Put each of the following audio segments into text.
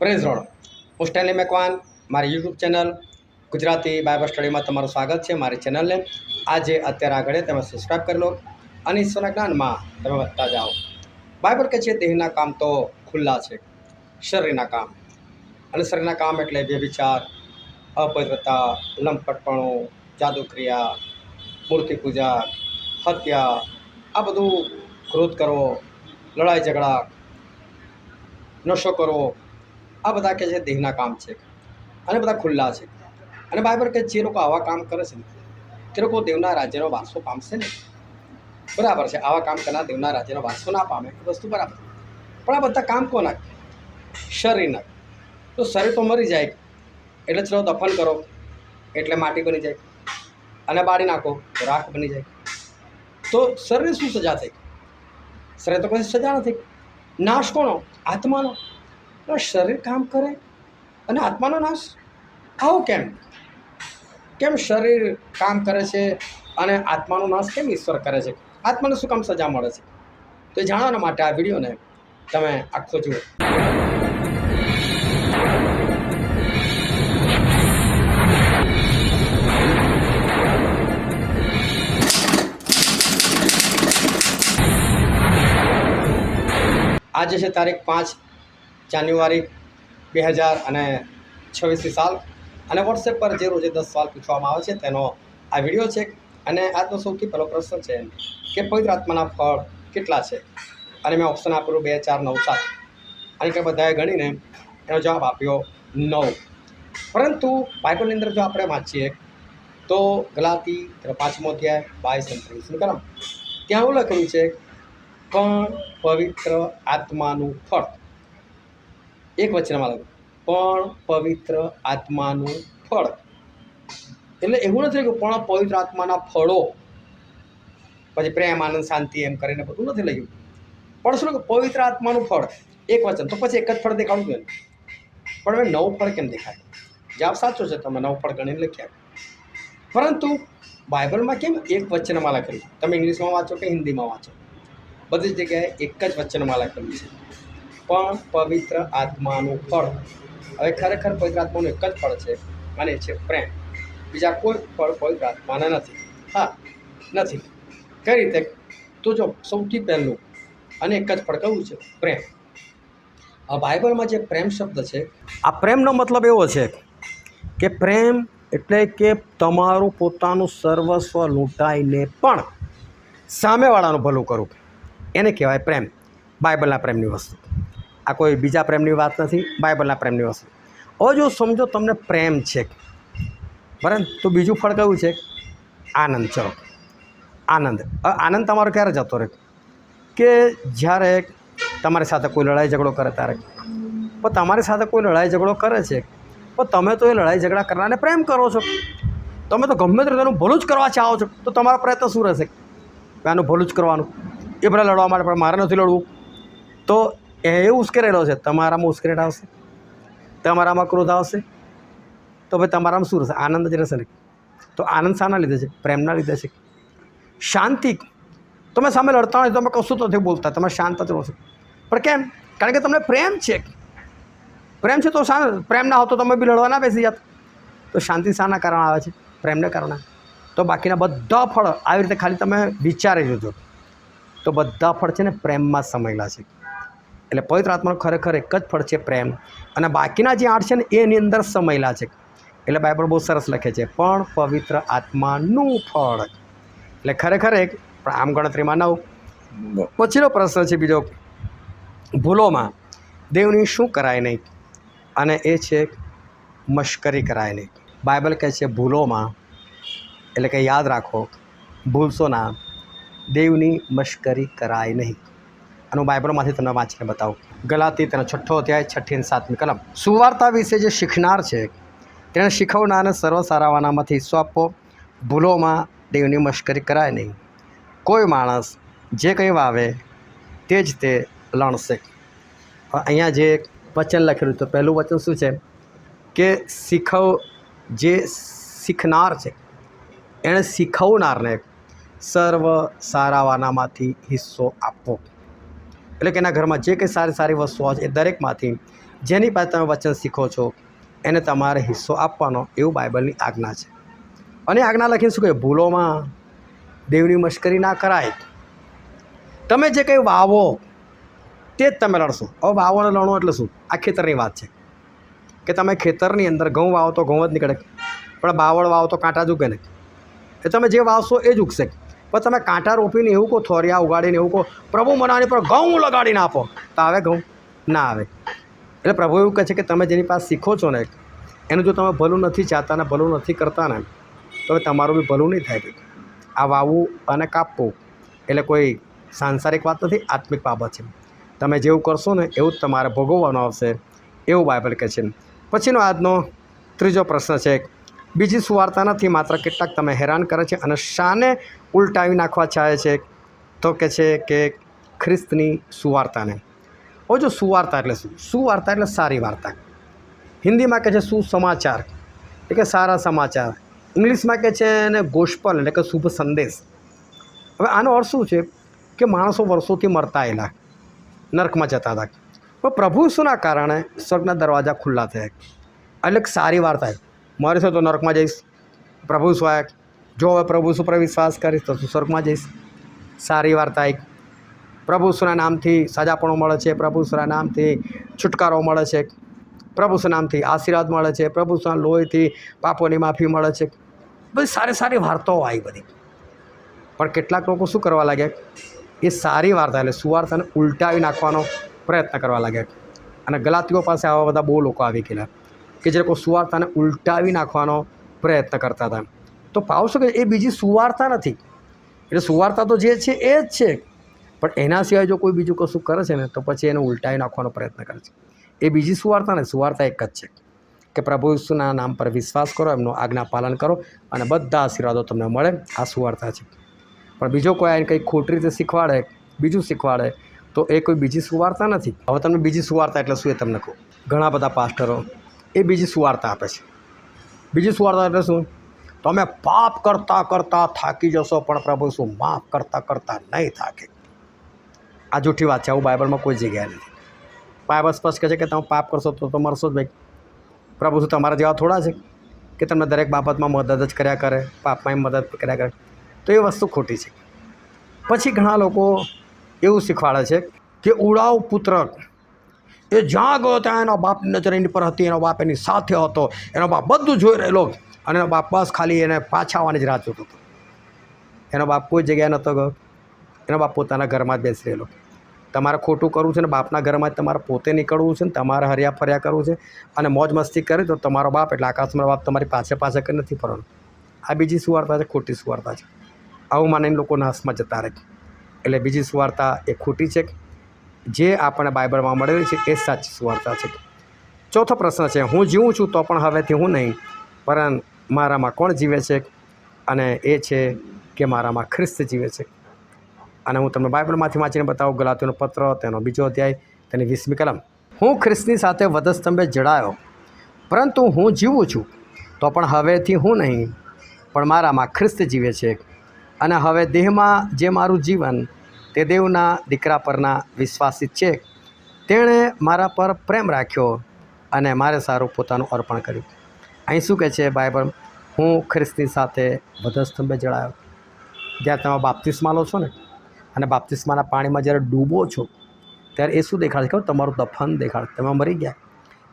Praise road હું Stanley Macwan મારી YouTube channel Gujarati Bible સ્ટડીમાં તમારું સ્વાગત છે. મારી ચેનલને આજે અત્યારે આગળ તમે સબસ્ક્રાઈબ કરી લો અને ઈશ્વરના જ્ઞાનમાં તમે વધતા જાઓ. બાઇબલ કહે છે દેહના કામ તો ખુલ્લા છે, શરીરના કામ. અને શરીરના કામ એટલે વ્યભિચાર, અપવિત્રતા, લંપટપણું, જાદુક્રિયા, મૂર્તિ પૂજા, હત્યા, આ બધું ક્રોધ કરવો, લડાઈ ઝઘડા, નશો કરવો, આ બધા કે છે દેહના કામ છે અને બધા ખુલ્લા છે. અને બાઇબલ કે જે લોકો આવા કામ કરે છે ને તે લોકો દેવના રાજ્યનો વારસો પામશે ને. બરાબર છે, આવા કામ કરનાર દેવના રાજ્યનો વારસો ના પામે એ વસ્તુ બરાબર. પણ આ બધા કામ કોના? શરીરના. તો શરીર તો મરી જાય એટલે ચલો દફન કરો એટલે માટી બની જાય, અને બાળી નાખો તો રાખ બની જાય. તો શરીર શું સજા થઈ? શરીર તો કોઈ સજા નથી. નાશ કોનો? આત્માનો. શરીર કામ કરે અને આત્માનો નાશ? આવું કેમ? કેમ શરીર કામ કરે છે અને આત્માનો નાશ કેમ ઈશ્વર કરે છે? આત્માને શું કામ સજા મળે છે? તો એ જાણવાના માટે આ વિડીયોને તમે આખો જુઓ. આજે છે તારીખ 5 જાન્યુઆરી 2026 સાલ, અને વોટ્સએપ પર જે રોજે 10 સવાલ પૂછવામાં આવે છે તેનો આ વિડીયો છે. અને આજનો સૌથી પહેલો પ્રશ્ન છે કે પવિત્ર આત્માના ફળ કેટલા છે? અને મેં ઓપ્શન આપેલું 2, 4, 9, 7. અને કે બધાએ ગણીને એનો જવાબ આપ્યો 9. પરંતુ બાઇબલની અંદર જો આપણે વાંચીએ તો ગલાતી 5મો અધ્યાય 22 અને 23 કલમ, ત્યાં એવું લખેલું છે પણ પવિત્ર આત્માનું ફળ. એક વચનમાં લખ્યું પણ પવિત્ર આત્માનું ફળ. એટલે એવું નથી લખ્યું પણ પવિત્ર આત્માના ફળો, પછી પ્રેમ, આનંદ, શાંતિ એમ કરીને બધું નથી લખ્યું. પણ શું લખ્યું? પવિત્ર આત્માનું ફળ. એક વચન તો પછી એક જ ફળ દેખાડવું જોઈએ. પણ હવે 9 ફળ કેમ દેખાય? જવાબ સાચો છે, તમે 9 ફળ ગણીને લખ્યા. પરંતુ બાઇબલમાં કેમ એક વચનમાં લખેલું? તમે ઇંગ્લિશમાં વાંચો કે હિન્દીમાં વાંચો, બધી જગ્યાએ એક જ વચનમાં લખેલું છે પણ પવિત્ર આત્માનું ફળ. હવે ખરેખર પવિત્ર આત્માનું એક જ ફળ છે અને એ છે પ્રેમ. બીજા કોઈ ફળ પવિત્ર આત્માના નથી. હા, નથી. કઈ રીતે? તો જો સૌથી પહેલું અને એક જ ફળ કયું છે? પ્રેમ. આ બાઇબલમાં જે પ્રેમ શબ્દ છે, આ પ્રેમનો મતલબ એવો છે કે પ્રેમ એટલે કે તમારું પોતાનું સર્વસ્વ લૂંટાઈને પણ સામેવાળાનું ભલું કરવું, એને કહેવાય પ્રેમ. બાઇબલના પ્રેમની વસ્તુ. આ કોઈ બીજા પ્રેમની વાત નથી, બાઇબલના પ્રેમની વસ્તુ. હવે જો સમજો તમને પ્રેમ છે બરાબર, તો બીજું ફળ કયું છે? આનંદ. ચલો, આનંદ. આનંદ તમારો ક્યારે જતો રહે? કે જ્યારે તમારી સાથે કોઈ લડાઈ ઝઘડો કરે ત્યારે. પણ તમારી સાથે કોઈ લડાઈ ઝઘડો કરે છે પણ તમે તો એ લડાઈ ઝઘડા કરનારને પ્રેમ કરો છો. તમે તો ગમે તે તેનું ભલું જ કરવા ચાહો છો. તો તમારો પ્રયત્ન શું રહેશે? આનું ભલું જ કરવાનું. એ ભલે લડવા માટે, પણ મારે નથી લડવું. તો એ ઉશ્કેરેલો છે, તમારામાં ઉશ્કેરાટ આવશે, તમારામાં ક્રોધ આવશે. તો ભાઈ તમારામાં શું રહેશે? આનંદ જ રહેશે ને. તો આનંદ શાના લીધે છે? પ્રેમના લીધે છે. શાંતિ. તમે સામે લડતા હોય, તમે કશું તો નથી બોલતા, તમે શાંત જ રહો છો. પણ કેમ? કારણ કે તમને પ્રેમ છે. પ્રેમ છે તો પ્રેમ ના હોતો તમે બી લડવા ના બેસી જાત. તો શાંતિ શાના કારણે આવે છે? પ્રેમને કારણે. તો બાકીના બધા ફળ આવી રીતે ખાલી તમે વિચારી લીધો તો બધા ફળ છે ને પ્રેમમાં સમાયેલા છે. એટલે પવિત્ર આત્માનું ખરેખર એક જ ફળ છે પ્રેમ, અને બાકીના જે 8 છે ને એની અંદર સમાયેલા છે. એટલે બાઇબલ બહુ સરસ લખે છે પણ પવિત્ર આત્માનું ફળ. એટલે ખરેખર એક, પણ આમ ગણતરીમાં 9. પછીનો પ્રશ્ન છે બીજો, ભૂલોમાં દેવની શું કરાય નહીં? અને એ છે મશ્કરી કરાય નહીં. બાઇબલ કહે છે ભૂલોમાં, એટલે કે યાદ રાખો, ભૂલશો ના, દેવની મશ્કરી કરાય નહીં. અને હું બાઇબલમાંથી તમને વાંચીને બતાવું. ગલાતી 6 અધ્યાય 6 અને 7 કલમ. સુવાર્તા વિશે જે શીખનાર છે તેણે શીખવનારને સર્વ સારાવાનામાંથી સોંપો. ભૂલોમાં દેવની મશ્કરી કરાય નહીં. કોઈ માણસ જે કંઈ વાવે તે જ તે લણશે. અહીંયા જે વચન લખેલું, તો પહેલું વચન શું છે કે જે શીખનાર છે એણે શીખવનારને સર્વ સારાવાનામાંથી હિસ્સો આપવો. એટલે કે એના ઘરમાં જે કંઈ સારી સારી વસ્તુઓ છે એ દરેકમાંથી જેની પાસે તમે વચન શીખો છો એને તમારે હિસ્સો આપવાનો, એવું બાઇબલની આજ્ઞા છે. અને આજ્ઞા લખીને શું કહે? ભૂલોમાં દેવની મશ્કરી ના કરાય. તમે જે કંઈ વાવો તે જ તમે લણશો. હવે વાવોને લણો એટલે શું? આ ખેતરની વાત છે કે તમે ખેતરની અંદર ઘઉં વાવો તો ઘઉં જ નીકળે, પણ બાવળ વાવો તો કાંટા જ ઉગે ને. એ તમે જે વાવશો એ જ ઉગશે. પણ તમે કાંટા રોપીને એવું કહો, થોરિયા ઉગાડીને એવું કહો પ્રભુ મને આની પર ઘઉં લગાડીને આપો, તો આવે ઘઉં? ના આવે. એટલે પ્રભુ એવું કહે છે કે તમે જેની પાસે શીખો છો ને એનું જો તમે ભલું નથી ચાહતા ને ભલું નથી કરતા ને તો તમારું બી ભલું નહીં થાય. આ વાવવું અને કાપવું એટલે કોઈ સાંસારિક વાત નથી, આત્મિક બાબત છે. તમે જેવું કરશો ને એવું જ તમારે ભોગવવાનું આવશે, એવું બાઇબલ કહે છે. પછીનો આજનો ત્રીજો પ્રશ્ન છે, બીજી સુવાર્તા નથી, માત્ર કેટલાક તમે હેરાન કરે છે અને શાને ઉલટાવી નાખવા ચાહે છે? તો કહે છે કે ખ્રિસ્તની સુવાર્તાને. હવે જો સુવાર્તા એટલે શું? સુવાર્તા એટલે સારી વાર્તા. હિન્દીમાં કહે છે સુસમાચાર, એટલે કે સારા સમાચાર. ઇંગ્લિશમાં કહે છે એને ગોસ્પલ, એટલે કે શુભ સંદેશ. હવે આનો અર્થ શું છે કે માણસો વર્ષોથી મરતા આવેલા, નર્કમાં જતા હતા, પણ પ્રભુ ઈસુના કારણે સ્વર્ગના દરવાજા ખુલ્લા થયા. એટલે સારી વાર્તા, મરે છે તો નર્કમાં જઈશ, પ્રભુ સ્વાય જો હવે પ્રભુ ઈસુ પર વિશ્વાસ કરીશ તો સ્વર્ગમાં જઈશ. સારી વાર્તા એક. પ્રભુ ઈસુના નામથી સજાપણો મળે છે, પ્રભુ ઈસુના નામથી છુટકારો મળે છે, પ્રભુ ઈસુના નામથી આશીર્વાદ મળે છે, પ્રભુ ઈસુના લોહીથી પાપોની માફી મળે છે. બધી સારી સારી વાર્તાઓ આવી બધી. પણ કેટલાક લોકો શું કરવા લાગ્યા? એ સારી વાર્તા એટલે સુવાર્તાને ઉલટાવી નાખવાનો પ્રયત્ન કરવા લાગ્યા. અને ગલાતીઓ પાસે આવા બધા બહુ લોકો આવી ગયેલા કે જે લોકો સુવાર્તાને ઉલટાવી નાખવાનો પ્રયત્ન કરતા હતા. તો પાઉલ શું કહે? એ બીજી સુવાર્તા નથી. એટલે સુવાર્તા તો જે છે એ જ છે, પણ એના સિવાય જો કોઈ બીજું કશું કરે છે ને તો પછી એને ઉલટાવી નાખવાનો પ્રયત્ન કરે છે. એ બીજી સુવાર્તા ને, સુવાર્તા એક જ છે કે પ્રભુ ઈસુના નામ પર વિશ્વાસ કરો, એમનું આજ્ઞા પાલન કરો અને બધા આશીર્વાદો તમને મળે. આ સુવાર્તા છે. પણ બીજો કોઈ આને કંઈક ખોટી રીતે શીખવાડે, બીજું શીખવાડે તો એ કોઈ બીજી સુવાર્તા નથી. હવે તમને બીજી સુવાર્તા એટલે શું એ તમને કહું. ઘણા બધા પાસ્ટરો એ બીજી સુવાર્તા આપે છે. બીજી સુવાર્તા એટલે શું? તમે પાપ કરતાં કરતાં થાકી જશો પણ પ્રભુ શું માફ કરતાં કરતાં નહીં થાકે. આ જૂઠી વાત છે. આવું બાઇબલમાં કોઈ જગ્યાએ નથી. બાઇબલ સ્પષ્ટ કહે છે કે તમે પાપ કરશો તો મરશો જ ભાઈ. પ્રભુ શું તમારા જેવા થોડા છે કે તમને દરેક બાબતમાં મદદ જ કર્યા કરે, પાપમાં મદદ કર્યા કરે? તો એ વસ્તુ ખોટી છે. પછી ઘણા લોકો એવું શીખવાડે છે કે ઉડાવ પુત્ર એ જ્યાં ગયો ત્યાં એનો બાપની નજર એની પર હતી, એનો બાપ એની સાથે હતો, એનો બાપ બધું જોઈ રહેલો અને એનો બાપ બસ ખાલી એને પાછા આવવાની જ રાહ જોતો હતો. એનો બાપ કોઈ જગ્યાએ નહોતો ગયો, એનો બાપ પોતાના ઘરમાં જ બેસી રહેલો. તમારે ખોટું કરવું છે ને બાપના ઘરમાં જ તમારે પોતે નીકળવું છે ને તમારે હર્યા ફર્યા કરવું છે અને મોજ મસ્તી કરી તો તમારો બાપ એટલે આકાશનો બાપ તમારી પાછળ કરી નથી ફરવાનું. આ બીજી સુવાર્તા છે, ખોટી સુવાર્તા છે. આવું માનીને લોકો નાશમાં જતા રહે. એટલે બીજી સુવાર્તા એ ખોટી છે. જે આપણને બાઇબલમાં મળેલી છે એ સાચી સુવાર્તા છે. ચોથો પ્રશ્ન છે, હું જીવું છું તો પણ હવેથી હું નહીં, પરંતુ મારામાં કોણ જીવે છે? અને એ છે કે મારામાં ખ્રિસ્ત જીવે છે. અને હું તમને બાઇબલમાંથી વાંચીને બતાવું. ગલાતીઓનો પત્ર તેનો 2 અધ્યાય તેની 20મી કલમ. હું ખ્રિસ્તની સાથે વધસ્તંભે જડાયો, પરંતુ હું જીવું છું તો પણ હવેથી હું નહીં, પણ મારામાં ખ્રિસ્ત જીવે છે. અને હવે દેહમાં જે મારું જીવન તે દેવના દીકરા પરના વિશ્વાસિત છે. તેણે મારા પર પ્રેમ રાખ્યો અને મારે સારું પોતાનું અર્પણ કર્યું. અહીં શું કહે છે બાઇબલ? હું ખ્રિસ્તની સાથે વધસ્તંભે જડાયો. જ્યારે તમે બાપ્તિસ્મા લો છો ને અને બાપ્તિસ્માના પાણીમાં જ્યારે ડૂબો છો ત્યારે એ શું દેખાડે છે? તમારું દફન દેખાડે, તમે મરી ગયા.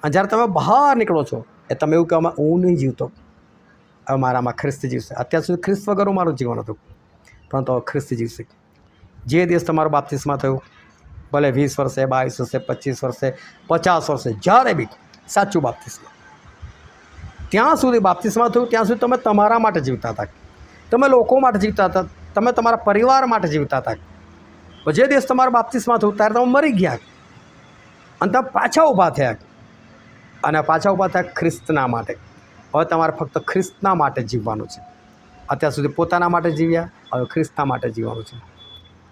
અને જ્યારે તમે બહાર નીકળો છો એ તમે એવું કહેવામાં હું નહીં જીવતો, હવે મારામાં ખ્રિસ્ત જીવશે. અત્યાર સુધી ખ્રિસ્ત વગર મારું જીવન હતું, પરંતુ હવે ખ્રિસ્ત જીવશે. જે દિવસ તમારું બાપ્તિસ્મા થયું, ભલે 20 વર્ષે, 22 વર્ષે, 25 વર્ષે, 50 વર્ષે, જ્યારે બી સાચું બાપ્તિસ્મા, ત્યાં સુધી બાપ્તિસ્મા થયું ત્યાં સુધી તમે તમારા માટે જીવતા હતા, તમે લોકો માટે જીવતા હતા, તમે તમારા પરિવાર માટે જીવતા હતા. પણ જે દિવસ તમારું બાપ્તિસ્મા થયું ત્યારે તમે મરી ગયા અને તમે પાછા ઊભા થયા. અને પાછા ઊભા થયા ખ્રિસ્તના માટે. હવે તમારે ફક્ત ખ્રિસ્તના માટે જીવવાનું છે. અત્યાર સુધી પોતાના માટે જીવ્યા, હવે ખ્રિસ્તના માટે જીવવાનું છે.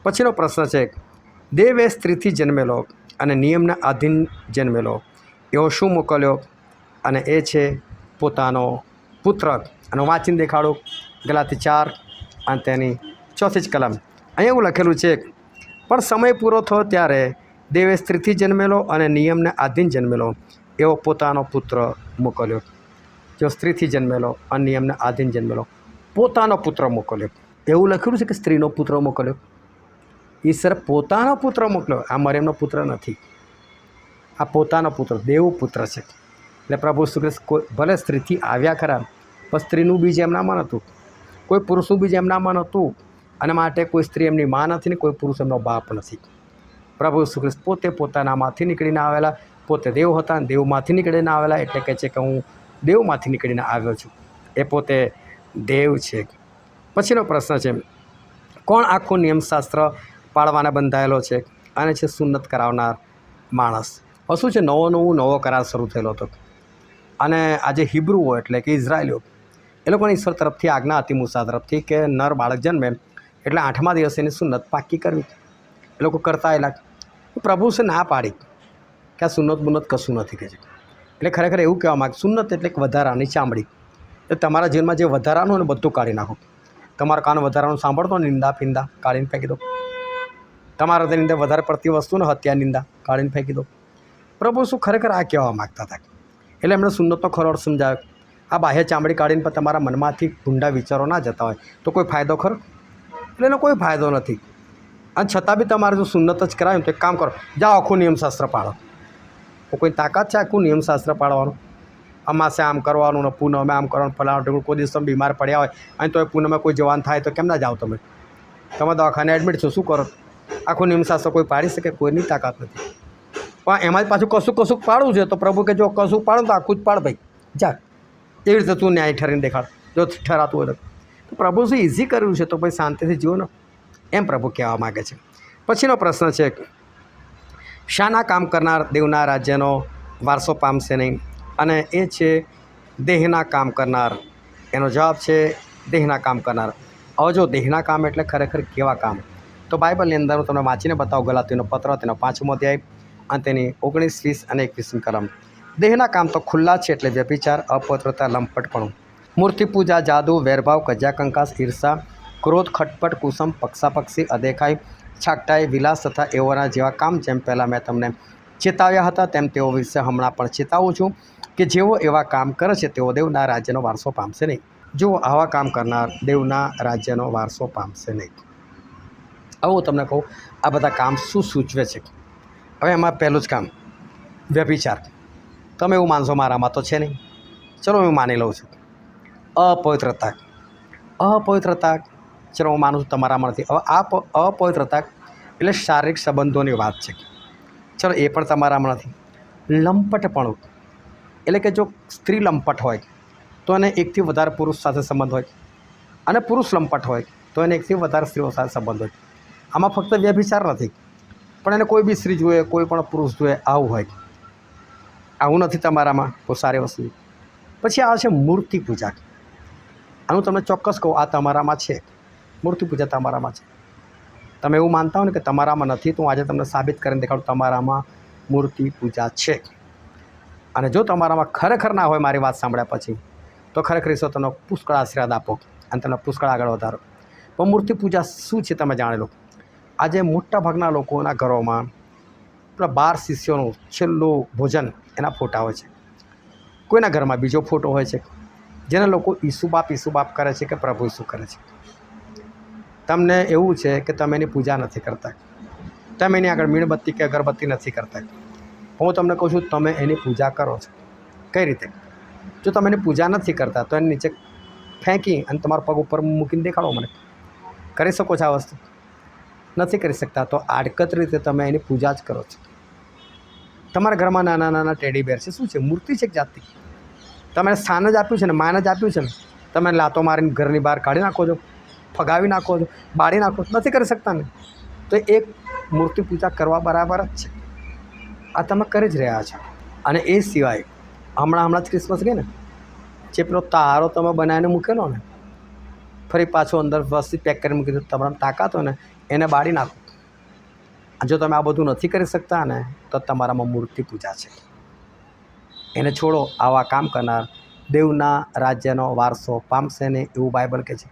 પછીનો પ્રશ્ન છે, દેવ એ સ્ત્રીથી જન્મેલો અને નિયમના આધીન જન્મેલો એવો શું મોકલ્યો? અને એ છે પોતાનો પુત્ર. અને વાંચીને દેખાડો ગલાતી 4 અને તેની 4 કલમ. અહીં એવું લખેલું છે, પણ સમય પૂરો થયો ત્યારે દેવે સ્ત્રીથી જન્મેલો અને નિયમને આધીન જન્મેલો એવો પોતાનો પુત્ર મોકલ્યો. જો સ્ત્રીથી જન્મેલો અને નિયમને આધીન જન્મેલો પોતાનો પુત્ર મોકલ્યો. એવું લખ્યું છે કે સ્ત્રીનો પુત્ર મોકલ્યો. ઈશ્વર પોતાનો પુત્ર મોકલ્યો. આ મરિયમનો પુત્ર નથી, આ પોતાનો પુત્ર દેવ પુત્ર છે. એટલે પ્રભુ શ્રી કૃષ્ણ ભલે સ્ત્રીથી આવ્યા ખરા, પણ સ્ત્રીનું બીજ એમનામાં નહોતું, કોઈ પુરુષનું બીજ એમનામાં નહોતું, અને માટે કોઈ સ્ત્રી એમની મા નથી ને કોઈ પુરુષ એમનો બાપ નથી. પ્રભુ શ્રી કૃષ્ણ પોતે પોતાનામાંથી નીકળીને આવેલા, પોતે દેવ હતા અને દેવમાંથી નીકળીને આવેલા, એટલે કહે છે કે હું દેવમાંથી નીકળીને આવ્યો છું. એ પોતે દેવ છે. પછીનો પ્રશ્ન છે, કોણ આખું નિયમશાસ્ત્ર પાળવાને બંધાયેલો છે? અને છે સુન્નત કરાવનાર માણસ. હવે શું છે, નવો કરાર શરૂ થયેલો હતો, અને આજે હિબ્રુઓ એટલે કે ઇઝરાયલીઓ, એ લોકોની ઈશ્વર તરફથી આજ્ઞા હતી, મૂસા તરફથી, કે નર બાળક જન્મે એટલે 8મા દિવસે એની સુન્નત પાકી કરવી. એ લોકો કરતા આવેલા. પ્રભુ છે ના પાડી કે આ સુન્નત બુન્નત કશું નથી કહે છે. એટલે ખરેખર એવું કહેવા માગે, સુન્નત એટલે એક વધારાની ચામડી. એટલે તમારા જીવનમાં જે વધારાનું હોય ને બધું કાઢી નાખો. તમારા કાન વધારાનું સાંભળતો નિંદા પિંદા કાઢીને ફેંકી દો. તમારા તેની અંદર વધારે પડતી વસ્તુ ને હત્યા નિંદા કાઢીને ફેંકી દો. પ્રભુ શું ખરેખર આ કહેવા માગતા હતા? એટલે એમણે સુન્નતનો ખરો અર્થ સમજાવ્યો. આ બાહ્ય ચામડી કાઢીને પણ તમારા મનમાંથી ઊંડા વિચારો ના જતા હોય તો કોઈ ફાયદો ખરો? એટલે એનો કોઈ ફાયદો નથી. અને છતાં બી તમારે જો સુન્નત જ કરાવ્યું તો એક કામ કરો, જાઓ આખું નિયમશાસ્ત્ર પાળો. તો કોઈ તાકાત છે આખું નિયમશાસ્ત્ર પાળવાનું? અમાસે આમ કરવાનું ને પૂનમે આમ કરવાનું, ફલાણું કોઈ દિવસ તમે બીમાર પડ્યા હોય અને તો એ પૂનમે કોઈ જવાન થાય તો કેમ ના જાઓ? તમે દવાખાને એડમિટ છો, શું કરો? આખું નિયમશાસ્ત્ર કોઈ પાડી શકે? કોઈની તાકાત નથી. પણ એમાં જ પાછું કશું પાડવું છે તો પ્રભુ કે જો કશું પાડું તો આખું જ પાડ ભાઈ, જા. એવી રીતે તું ન્યાય ઠરીને દેખાડ જો ઠરાતું હોય તો. પ્રભુ શું ઇઝી કર્યું છે તો ભાઈ શાંતિથી જીવો ને, એમ પ્રભુ કહેવા માગે છે. પછીનો પ્રશ્ન છે, શાના કામ કરનાર દેવના રાજ્યનો વારસો પામશે નહીં? અને એ છે દેહના કામ કરનાર. એનો જવાબ છે દેહના કામ કરનાર. હવે જો દેહના કામ એટલે ખરેખર કેવા કામ? તો બાઇબલની અંદર હું તમને વાંચીને બતાવું. ગલાતીનો પત્ર તેનો 5મો અધ્યાય અને તેની 19, 20 અને 21 કલમ. દેહના કામ તો ખુલ્લા છે, એટલે વ્યભિચાર, અપવિત્રતા, લંપટપણું, મૂર્તિ પૂજા, જાદુ, વેરભાવ, કજ્યા કંકાસ, ઈર્ષા, ક્રોધ, ખટપટ, કુસમ, પક્ષાપક્ષી, અદેખાઈ, છાકટાઈ, વિલાસ તથા એઓના જેવા કામ, જેમ પહેલાં મેં તમને ચેતાવ્યા હતા તેમ તેઓ વિશે હમણાં પણ ચેતાવું છું કે જેઓ એવા કામ કરે છે તેઓ દેવના રાજ્યનો વારસો પામશે નહીં. જો આવા કામ કરનાર દેવના રાજ્યનો વારસો પામશે નહીં. હવે હું તમને કહું આ બધા કામ શું સૂચવે છે. હવે એમાં પહેલું જ કામ વ્યભિચાર. તમે એવું માનશો મારામાં તો છે નહીં, ચલો હું માની લઉં છું. અપવિત્રતા ચલો હું માનું છું તમારામાં નથી. હવે આ અપવિત્રતા એટલે શારીરિક સંબંધોની વાત છે, ચલો એ પણ તમારામાં નથી. લંપટપણું એટલે કે જો સ્ત્રી લંપટ હોય તો એને એકથી વધારે પુરુષ સાથે સંબંધ હોય, અને પુરુષ લંપટ હોય તો એને એકથી વધારે સ્ત્રીઓ સાથે સંબંધ હોય. આમાં ફક્ત વ્યભિચાર નથી, પણ એને કોઈ બી સ્ત્રી જોઈએ, કોઈ પણ પુરુષ જોઈએ, આવું હોય. આવું નથી તમારામાં, બહુ સારી વસ્તુ. પછી આવે છે મૂર્તિ પૂજા. આનું તમને ચોક્કસ કહું, આ તમારામાં છે. મૂર્તિ પૂજા તમારામાં છે. તમે એવું માનતા હો ને કે તમારામાં નથી, તો હું આજે તમને સાબિત કરીને દેખાડું તમારામાં મૂર્તિ પૂજા છે. અને જો તમારામાં ખરેખર ના હોય મારી વાત સાંભળ્યા પછી, તો ખરેખર ઈશ્વર તમને પુષ્કળ આશીર્વાદ આપો અને તમને પુષ્કળ આગળ વધારો. પણ મૂર્તિ પૂજા શું છે તમે જાણી લો. આજે મોટાભાગના લોકોના ઘરોમાં પેલા 12 શિષ્યોનું છેલ્લું ભોજન એના ફોટા હોય છે. કોઈના ઘરમાં બીજો ફોટો હોય છે, જેને લોકો ઈસુ બાપ કરે છે કે પ્રભુ ઈસુ કરે છે. તમને એવું છે કે તમે એની પૂજા નથી કરતા, તમે એની આગળ મીણબત્તી કે અગરબત્તી નથી કરતા. હું તમને કહું છું તમે એની પૂજા કરો છો. કઈ રીતે? જો તમે એની પૂજા નથી કરતા તો એની નીચે ફેંકી અને તમારા પગ ઉપર મૂકીને દેખાડો મને. કરી શકો છો આ વસ્તુ? નથી કરી શકતા. તો આડકત રીતે તમે એની પૂજા જ કરો છો. તમારા ઘરમાં નાના નાના ટેડી બેર છે, શું છે? મૂર્તિ છે એક જાતની. તમે સ્થાન જ આપ્યું છે ને, માન જ આપ્યું છે ને, તમે લાતો મારીને ઘરની બહાર કાઢી નાખો છો, ફગાવી નાખો છો, બાળી નાખો છો. નથી કરી શકતા ને, તો એક મૂર્તિ પૂજા કરવા બરાબર જ છે. આ તમે કરી જ રહ્યા છો. અને એ સિવાય હમણાં જ ક્રિસમસ ગઈ ને, જે પેલો તારો તમે બનાવીને મૂકેલો ને, ફરી પાછો અંદર વસ્તી પેક કરી મૂકી દો. તમારા તાકાત હોય ને એને બાળી નાખો. જો તમે આ બધું નથી કરી શકતા ને તો તમારામાં મૂર્તિ પૂજા છે. એને છોડો. આવા કામ કરનાર દેવના રાજ્યનો વારસો પામશે ને, એવું બાઇબલ કહે છે.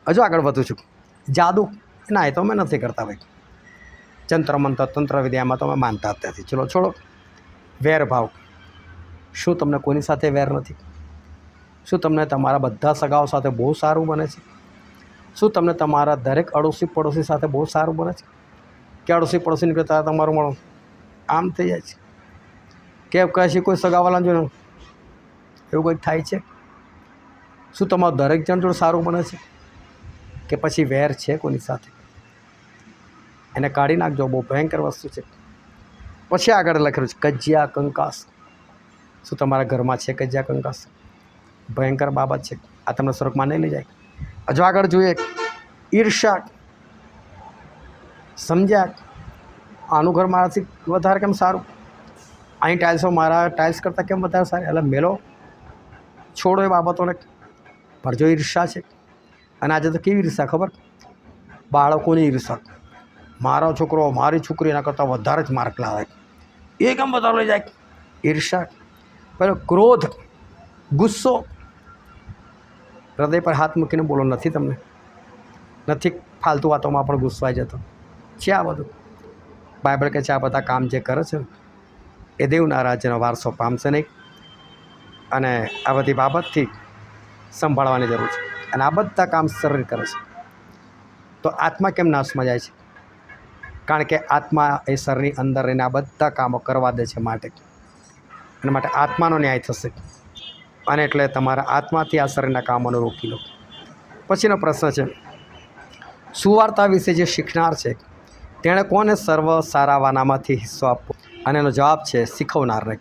હજુ આગળ વધું છું. જાદુ ના, એ તો અમે નથી કરતા ભાઈ. જંત્ર મંત્ર તંત્ર વિદ્યામાં તમે માનતા ત્યાંથી. ચલો છોડો. વેરભાવ. શું તમને કોની સાથે વેર નથી? શું તમને તમારા બધા સગાઓ સાથે બહુ સારું બને છે? શું તમને તમારા દરેક અડોશી પડોશી સાથે બહુ સારું બને છે? કે અડોશી પડોશીની કરતાં તમારું મળો આમ થઈ જાય છે? કે કશી કોઈ સગાવાલા જોઈને એવું કંઈક થાય છે? શું તમારું દરેક જણ જોડે સારું બને છે? કે પછી વેર છે કોની સાથે? એને કાઢી નાખજો. બહુ ભયંકર વસ્તુ છે. પછી આગળ લખેલું છે કજિયા કંકાસ. શું તમારા ઘરમાં છે કજિયા કંકાસ? ભયંકર બાબત છે. આ તમને સ્વર્ગમાં નહીં લઈ જાય. હજુ આગળ જોઈએ. ઈર્ષા. સમજ્યા? આનું ઘર મારાથી વધારે કેમ સારું? અહીં ટાઇલ્સો મારા ટાઇલ્સ કરતાં કેમ વધારે સારી? એટલે મેલો છોડો એ બાબતોને. પણ જો ઈર્ષા છે, અને આજે તો કેવી ઈર્ષા ખબર? બાળકોની ઈર્ષા. મારો છોકરો મારી છોકરી એના કરતાં વધારે જ માર્ક લાવે, એ કેમ વધારે લઈ જાય? ઈર્ષા. પેલો ક્રોધ, ગુસ્સો. હૃદય પર હાથ મૂકીને બોલો, નથી તમને? નથી ફાલતુ વાતોમાં પણ ગુસ્સો આવી જતો છે? આ બધું બાઇબલ કહે છે આ બધા કામ જે કરે છે એ દેવના રાજ્યનો વારસો પામશે નહીં. અને આ બધી બાબતથી સંભાળવાની જરૂર છે. અને આ બધા કામ શરીર કરે છે. તો આત્મા કેમ નાશમાં જાય છે? કારણ કે આત્મા એ શરીરની અંદર રહીને આ બધા કામો કરવા દે છે. માટે માટે આત્માનો ન્યાય થશે. અને એટલે તમારા આત્માથી આ શરીરના કામોને રોકી લો. પછીનો પ્રશ્ન છે, સુવાર્તા વિશે જે શીખનાર છે તેણે કોને સર્વ સારા વાનામાંથી હિસ્સો આપવો? અને એનો જવાબ છે શીખવનારને.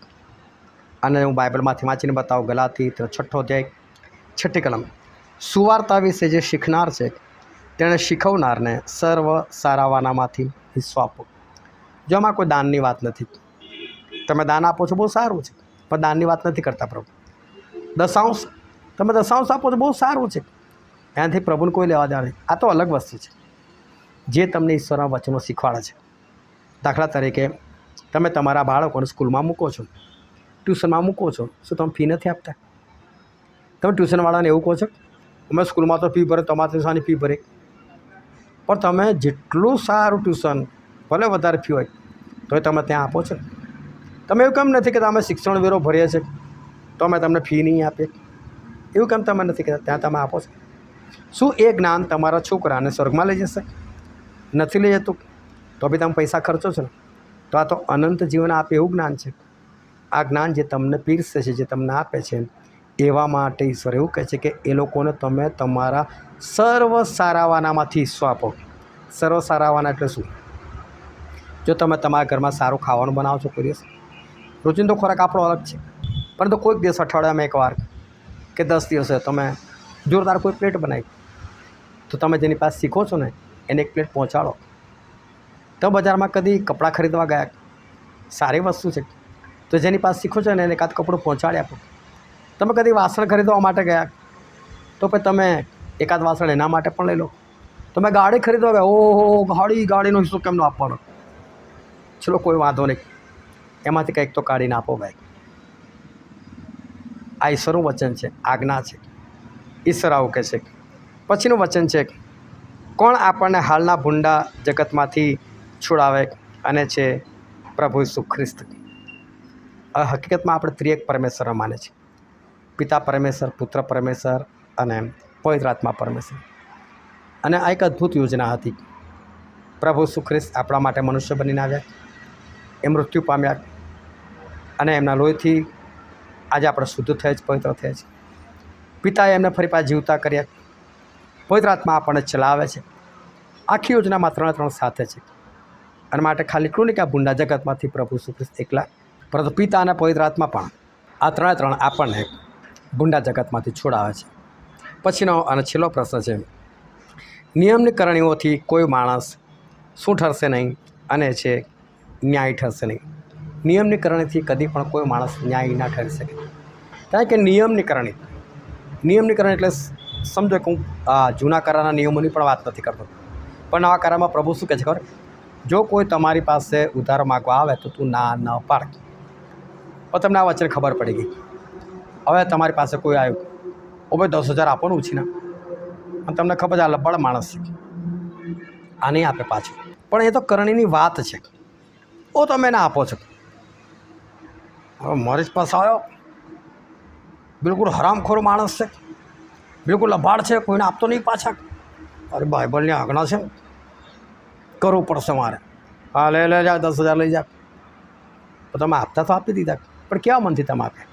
અને હું બાઇબલમાંથી વાંચીને બતાવું. ગલાતી 6 અધ્યાય 6 કલમ. સુવાર્તા વિશે જે શીખનાર છે તેણે શીખવનારને સર્વ સારા વાનામાંથી હિસ્સો આપવો. જો આમાં કોઈ દાનની વાત નથી. તમે દાન આપો છો બહુ સારું છે, પણ દાનની વાત નથી કરતા પ્રભુ. દશાંશ, તમે દશાંશ આપો છો બહુ સારું છે, એનાથી પ્રભુને કોઈ લેવા દેવા નહીં. આ તો અલગ વસ્તુ છે જે તમને ઈશ્વરના વચનો શીખવાડે છે. દાખલા તરીકે તમે તમારા બાળકોને સ્કૂલમાં મૂકો છો, ટ્યુશનમાં મૂકો છો. શું તમે ફી નથી આપતા? તમે ટ્યુશનવાળાને એવું કહો છો અમે સ્કૂલમાં તો ફી ભરે, તમારે શાની ફી ભરે? પણ તમે જેટલું સારું ટ્યુશન, ભલે વધારે ફી હોય તો તમે ત્યાં આપો છો. તમે એવું કેમ નથી કે અમે શિક્ષણ વેરો ભરીએ છીએ તો અમે તમને ફી નહીં આપીએ? એવું કેમ તમે નથી કહેતા? ત્યાં તમે આપો છો. શું એ જ્ઞાન તમારા છોકરાને સ્વર્ગમાં લઈ જશે? નથી લઈ જતું તો બી તમે પૈસા ખર્ચો છો ને. તો આ તો અનંત જીવન આપે એવું જ્ઞાન છે. આ જ્ઞાન જે તમને પીરસે છે, જે તમને આપે છે, એવા માટે ઈશ્વર એવું કહે છે કે એ લોકોને તમે તમારા સર્વ સારાવાનામાંથી હિસ્સો આપો. સર્વ સારાવાના એટલે શું? જો તમે તમારા ઘરમાં સારું ખાવાનું બનાવો છો કોઈ દિવસ, રોજિંદો ખોરાક આપણો અલગ છે, પરંતુ કોઈક દિવસ અઠવાડિયામાં એકવાર કે 10 દિવસે તમે જોરદાર કોઈ પ્લેટ બનાવી, તો તમે જેની પાસે શીખો છો ને એને એક પ્લેટ પહોંચાડો. તો બજારમાં કદી કપડાં ખરીદવા ગયા, સારી વસ્તુ છે, તો જેની પાસે શીખો છો ને એને એકાદ કપડું પહોંચાડી આપો. તમે કદી વાસણ ખરીદવા માટે ગયા, તો પછી તમે એકાદ વાસણ એના માટે પણ લઈ લો. તમે ગાડી ખરીદવા ગયા, ઓહો ગાડીનો હિસ્સો કેમ ન આપવાનો? ચલો કોઈ વાંધો નહીં, એમાંથી કંઈક તો કાઢીને આપો ભાઈ. આ ઈશ્વરનું વચન છે, આજ્ઞા છે. ઈશ્વર આવું કહે છે. પછીનું વચન છે, કોણ આપણને હાલના ભૂંડા જગતમાંથી છોડાવે? અને છે પ્રભુ ઈસુ ખ્રિસ્ત. હકીકતમાં આપણે ત્રિએક પરમેશ્વર માને છે. પિતા પરમેશ્વર, પુત્ર પરમેશ્વર અને પવિત્ર આત્મા પરમેશ્વર. અને આ એક અદ્ભુત યોજના હતી. પ્રભુ ઈસુ ખ્રિસ્ત આપણા માટે મનુષ્ય બનીને આવ્યા, એ મૃત્યુ પામ્યા, અને એમના લોહીથી આજે આપણે શુદ્ધ થયા છે, પવિત્ર થયા છે. પિતાએ એમને ફરી પાછા જીવતા કર્યા. પવિત્ર આત્મા આપણને ચલાવે છે. આખી યોજનામાં 3 સાથે છે. અને માટે ખાલી એટલું નહીં કે આ ભૂંડા જગતમાંથી પ્રભુ ઈસુ ખ્રિસ્ત એકલા, પરંતુ પિતા અને પવિત્ર આત્મા પણ આ 3 આપણને ભૂંડા જગતમાંથી છોડાવે છે. પછીનો અને છેલ્લો પ્રશ્ન છે, નિયમની કરણીઓથી કોઈ માણસ શું ઠરશે નહીં? અને છે ન્યાય ઠરશે નહીં. નિયમની કરણીથી કદી પણ કોઈ માણસ ન્યાય ના ઠરી શકે. કારણ કે નિયમની કરણી એટલે સમજો કે હું જૂના કરારના નિયમોની પણ વાત નથી કરતો, પણ નવા કરારમાં પ્રભુ શું કહે છે ખબર? જો કોઈ તમારી પાસે ઉધાર માગવા આવે તો તું ના ન પાડ. પણ તમને આ વચન ખબર પડી ગઈ. હવે તમારી પાસે કોઈ આવ્યું, ઓ ભાઈ 10,000 આપવાનું છે ને, અને તમને ખબર છે આ લબ્બડ માણસ છે, આ નહીં આપે પાછું, પણ એ તો કરણીની વાત છે, ઓ તમે એને આપો છો. હવે મારી પાસે આવ્યો, બિલકુલ હરામખોર માણસ છે, બિલકુલ લભાડ છે, કોઈને આપતો નહીં પાછા. અરે બાઇબલની આજ્ઞા છે, કરવું પડશે મારે. હા લઈ જા, 10,000 લઈ જા. તો તમે આપતા તો આપી દીધા, પણ કેવા મનથી તમે આપ્યા?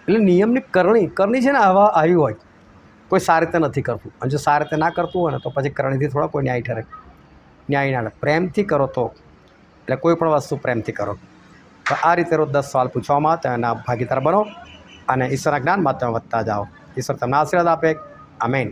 એટલે નિયમની કરણી છે ને આવી હોય, કોઈ સારી રીતે નથી કરતું. અને જો સારી રીતે ના કરતું હોય ને તો પછી કરણીથી થોડા કોઈ ન્યાય ઠરે, ન્યાય ના. પ્રેમથી કરો તો, એટલે કોઈ પણ વસ્તુ પ્રેમથી કરો. તો આ રીતે રોજ 10 સવાલ પૂછવામાં આવે, એના ભાગીદાર બનો અને ઈશ્વરના જ્ઞાનમાં તમે વધતા જાઓ. ઈશ્વર તમને આશીર્વાદ આપે. આમેન.